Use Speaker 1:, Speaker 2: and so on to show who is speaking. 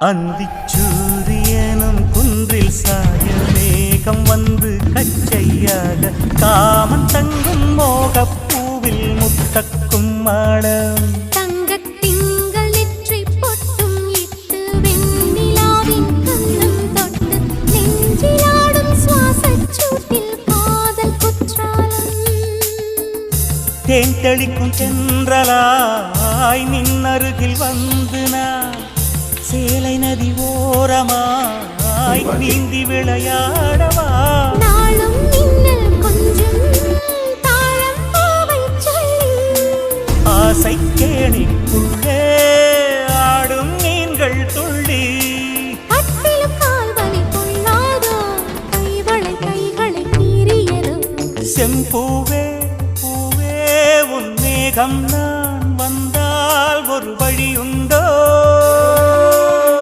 Speaker 1: அந்திச்சூரியனும் குன்றில் சாய மேகம் வந்து கச்சையாக காமன் தங்கும் மோகப்பூவில் முத்தக்கும் மாடம்
Speaker 2: தங்கத்திங்கள் நெற்றி பொட்டும் இட்டு வெண்ணிலாவின் கண்ணம் தொட்டு நெஞ்சிலாடும் சுவாசச் சூட்டில் காதல் குற்றாலம்
Speaker 1: தேன் தெளிக்கும் சென்றலாய் நின்னருகில் வந்து நான் சேலை நதி ஓரமாய் நீந்தி விளையாடவா
Speaker 2: நாளும் மின்னல் கொஞ்சம் தாழம் பாவை சொல்லி
Speaker 1: ஆசை கேணிக்குள்ளே ஆடும் மீன்கள் துள்ளி
Speaker 2: கட்டிலும் கால்வலி கொள்ளாதோ கைகளை மீறியதோ
Speaker 1: செம்பூவே பூவே உன் மேகம் நான் வந்தால் ஒரு வழியும்